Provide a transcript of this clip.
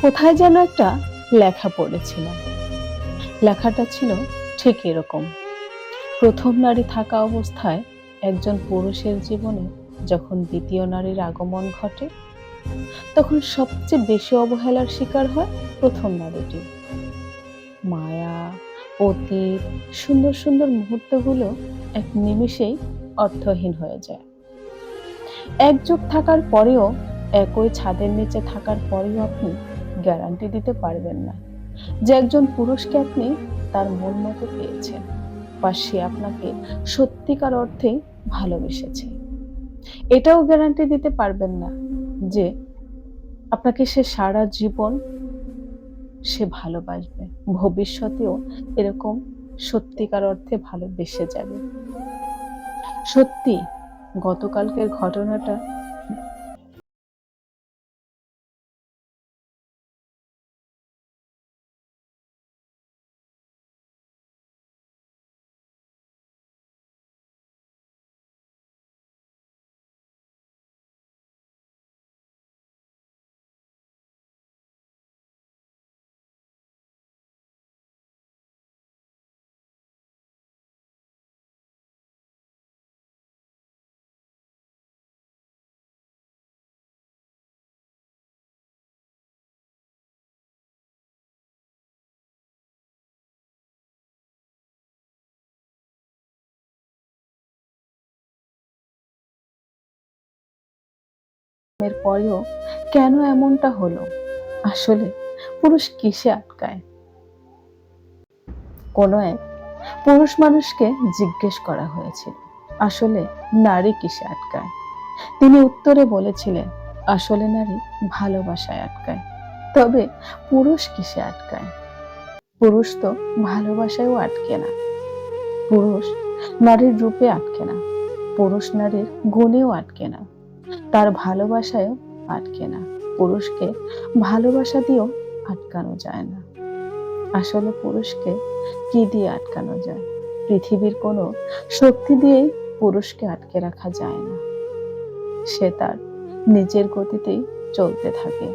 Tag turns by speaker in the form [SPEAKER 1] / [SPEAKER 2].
[SPEAKER 1] কোথায় যেন একটা লেখা পড়েছিলাম। লেখাটা ছিল ঠিক এরকম: প্রথম নারী থাকা অবস্থায় একজন পুরুষের জীবনে যখন দ্বিতীয় নারীর আগমন ঘটে, তখন সবচেয়ে বেশি অবহেলার শিকার হয় প্রথম নারীটি। মায়া, অতীত, সুন্দর সুন্দর মুহূর্তগুলো এক নিমেষেই অর্থহীন হয়ে যায়। এক যুগ থাকার পরেও, একই ছাদের নিচে থাকার পরেও আপনি গ্যারান্টি দিতে পারবেন না যে একজন পুরুষকে আপনি তার মন মতো পেয়েছেন, বা সে আপনাকে সত্যিকার অর্থে ভালোবেসেছে। এটাও গ্যারান্টি দিতে পারবেন না যে আপনাকে সে সারা জীবন সে ভালোবাসবে, ভবিষ্যতেও এরকম সত্যিকার অর্থে ভালোবেসে যাবে। সত্যি গতকালকের ঘটনাটা এর পরেও কেন এমনটা হলো? আসলে পুরুষ কিসে আটকায়? কোনো এক পুরুষ মানুষকে জিজ্ঞেস করা হয়েছিল, আসলে নারী কিসে আটকায়? তিনি উত্তরে বলেছিলেন, আসলে নারী ভালোবাসায় আটকায়। তবে পুরুষ কিসে আটকায়? পুরুষ তো ভালোবাসায়ও আটকে না। পুরুষ নারীর রূপে আটকে না। পুরুষ নারীর গুণেও আটকে না। তার ভালোবাসায়ও আটকে না। পুরুষকে ভালোবাসা দিয়েও আটকানো যায় না। আসলে পুরুষকে কি দিয়ে আটকানো যায়? পৃথিবীর কোনো শক্তি দিয়েই পুরুষকে আটকে রাখা যায় না। সে তার নিজের গতিতেই চলতে থাকে।